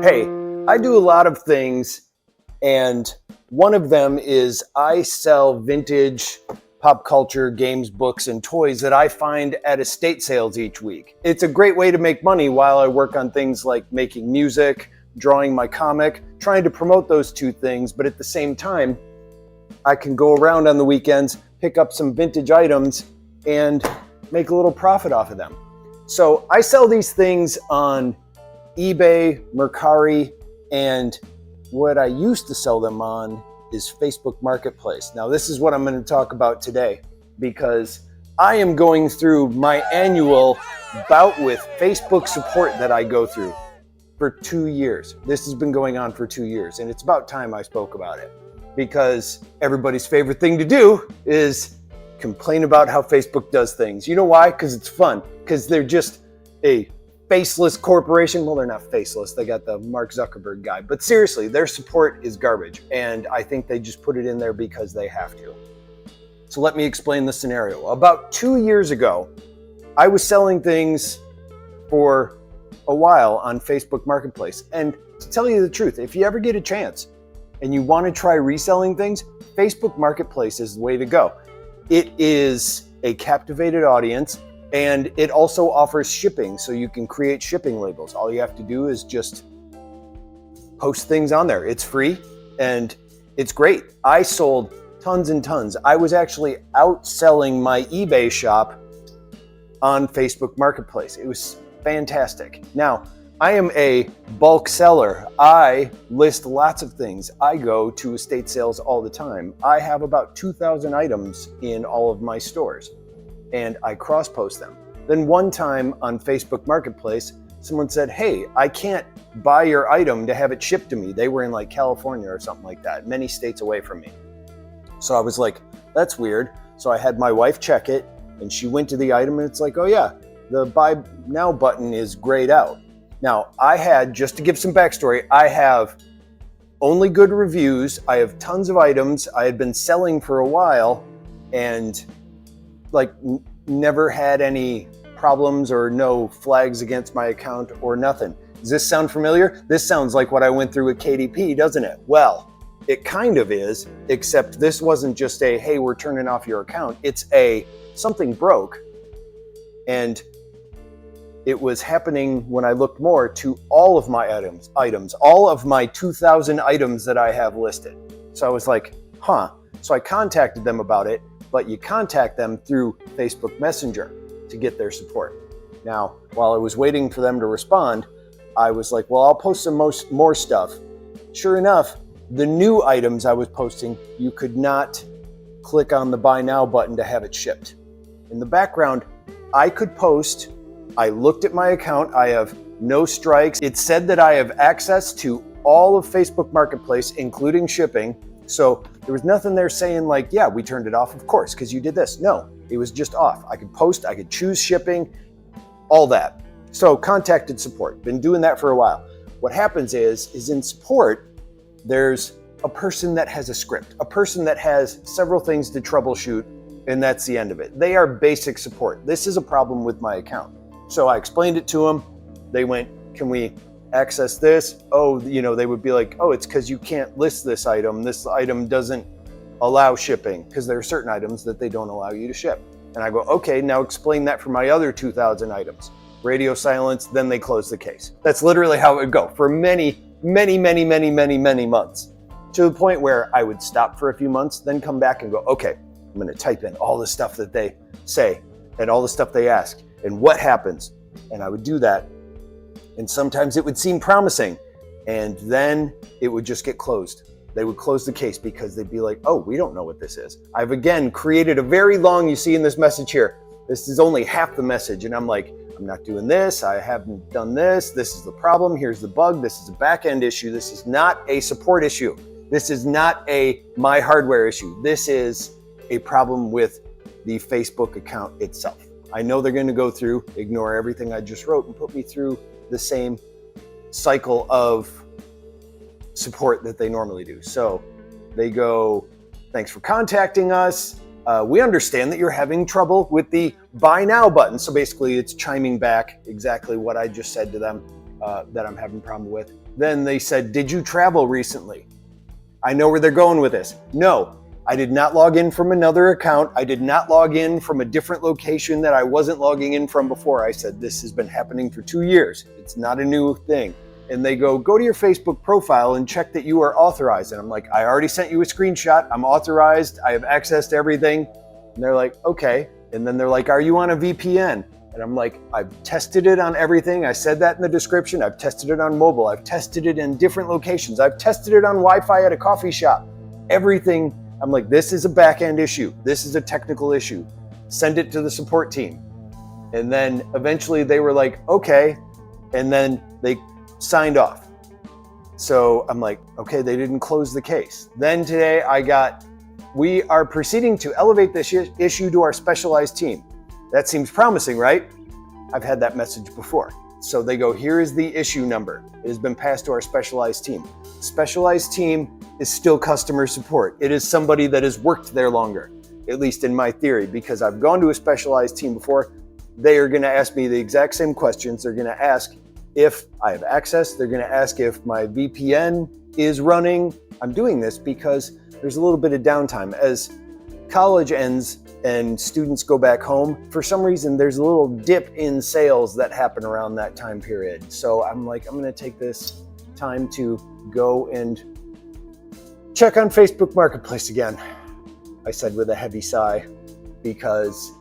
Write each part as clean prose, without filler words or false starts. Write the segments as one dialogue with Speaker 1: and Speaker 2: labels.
Speaker 1: Hey, I do a lot of things, and one of them is I sell vintage pop culture, games, books, and toys that I find at estate sales each week. It's a great way to make money while I work on things like making music, drawing my comic, trying to promote those two things, but at the same time, I can go around on the weekends, pick up some vintage items, and make a little profit off of them. So I sell these things on eBay, Mercari, and what I used to sell them on is Facebook Marketplace. Now, this is what I'm going to talk about today because I am going through my annual bout with Facebook support that I go through for 2 years. This has been going on for 2 years, and it's about time I spoke about it because everybody's favorite thing to do is complain about how Facebook does things. You know why? Because it's fun, because they're just a faceless corporation. Well, they're not faceless. They got the Mark Zuckerberg guy. But seriously, their support is garbage. And I think they just put it in there because they have to. So let me explain the scenario. About 2 years ago, I was selling things for a while on Facebook Marketplace. And to tell you the truth, if you ever get a chance and you want to try reselling things, Facebook Marketplace is the way to go. It is a captivated audience. And it also offers shipping, so you can create shipping labels. All you have to do is just post things on there. It's free and it's great. I sold tons and tons. I was actually outselling my eBay shop on Facebook Marketplace. It was fantastic. Now, I am a bulk seller. I list lots of things. I go to estate sales all the time. I have about 2,000 items in all of my stores, and I cross-post them. Then one time on Facebook Marketplace, someone said, hey, I can't buy your item to have it shipped to me. They were in like California or something like that, many states away from me. So I was like, that's weird. So I had my wife check it, and she went to the item, and it's like, oh yeah, the buy now button is grayed out. Now, I had, just to give some backstory, I have only good reviews. I have tons of items. I had been selling for a while, and never had any problems or no flags against my account or nothing. Does this sound familiar? This sounds like what I went through with KDP, doesn't it? Well, it kind of is, except this wasn't just a, hey, we're turning off your account. It's a, something broke. And it was happening when I looked more to all of my items, all of my 2,000 items that I have listed. So I was like, huh. So I contacted them about it. But you contact them through Facebook Messenger to get their support. Now, while I was waiting for them to respond, I was like, well, I'll post some more stuff. Sure enough, the new items I was posting, you could not click on the buy now button to have it shipped. In the background, I could post. I looked at my account. I have no strikes. It said that I have access to all of Facebook Marketplace, including shipping. So there was nothing there saying like, yeah, we turned it off, of course, because you did this. No, it was just off. I could post, I could choose shipping, all that. So contacted support, been doing that for a while. What happens is in support, there's a person that has a script, a person that has several things to troubleshoot, and that's the end of it. They are basic support. This is a problem with my account. So I explained it to them. They went, can we access this? Oh, they would be like, oh, it's because you can't list this item. This item doesn't allow shipping, because there are certain items that they don't allow you to ship. And I go, okay, now explain that for my other 2,000 items. Radio silence, then they close the case. That's literally how it would go for many, many, many, many, many, many months, to the point where I would stop for a few months, then come back and go, okay, I'm going to type in all the stuff that they say and all the stuff they ask and what happens. And I would do that. And sometimes it would seem promising, and then it would just get closed. They would close the case because they'd be like, oh, we don't know what this is. I've again created a very long, you see in this message here, this is only half the message. And I'm like, I'm not doing this. I haven't done this. This is the problem. Here's the bug. This is a back-end issue. This is not a support issue. This is not a my hardware issue. This is a problem with the Facebook account itself. I know they're going to go through, ignore everything I just wrote, and put me through the same cycle of support that they normally do. So they go, thanks for contacting us. We understand that you're having trouble with the buy now button. So basically it's chiming back exactly what I just said to them. that I'm having a problem with. Then they said, did you travel recently? I know where they're going with this. No, I did not log in from another account. I did not log in from a different location that I wasn't logging in from before. I said, this has been happening for 2 years. It's not a new thing. And they go to your Facebook profile and check that you are authorized. And I'm like, I already sent you a screenshot. I'm authorized. I have access to everything. And they're like, okay. And then they're like, are you on a VPN? And I'm like, I've tested it on everything. I said that in the description. I've tested it on mobile. I've tested it in different locations. I've tested it on Wi-Fi at a coffee shop. Everything. I'm like, this is a back-end issue. This is a technical issue. Send it to the support team. And then eventually they were like, okay. And then they signed off. So I'm like, okay, they didn't close the case. Then today we are proceeding to elevate this issue to our specialized team. That seems promising, right? I've had that message before. So they go, here is the issue number. It has been passed to our specialized team. Specialized team is still customer support. It is somebody that has worked there longer, at least in my theory, because I've gone to a specialized team before. They are going to ask me the exact same questions. They're going to ask if I have access. They're going to ask if my VPN is running. I'm doing this because there's a little bit of downtime. As college ends and students go back home, for some reason, there's a little dip in sales that happen around that time period. So I'm like, I'm going to take this time to go and check on Facebook Marketplace again. I said with a heavy sigh, because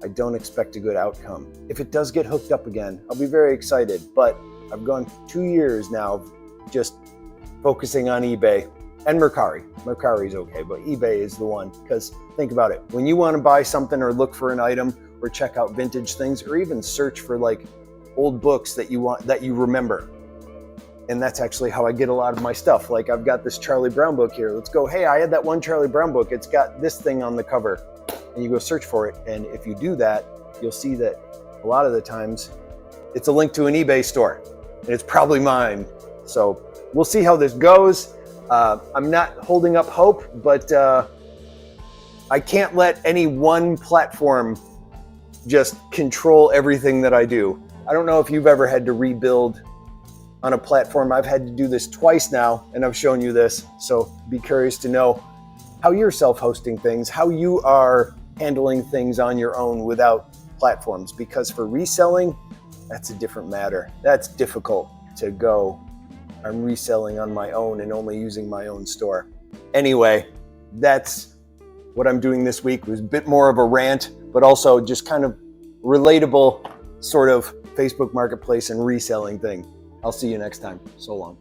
Speaker 1: I don't expect a good outcome. If it does get hooked up again, I'll be very excited, but I've gone 2 years now just focusing on eBay and Mercari. Mercari's okay, but eBay is the one, because think about it. When you want to buy something or look for an item or check out vintage things or even search for like old books that you remember. And that's actually how I get a lot of my stuff. Like I've got this Charlie Brown book here. Let's go, hey, I had that one Charlie Brown book. It's got this thing on the cover. And you go search for it. And if you do that, you'll see that a lot of the times it's a link to an eBay store. And it's probably mine. So we'll see how this goes. I'm not holding up hope, but I can't let any one platform just control everything that I do. I don't know if you've ever had to rebuild on a platform. I've had to do this twice now, and I've shown you this. So be curious to know how you're self-hosting things, how you are handling things on your own without platforms. Because for reselling, that's a different matter. That's difficult to go. I'm reselling on my own and only using my own store. Anyway, that's what I'm doing this week. It was a bit more of a rant, but also just kind of relatable sort of Facebook Marketplace and reselling thing. I'll see you next time. So long.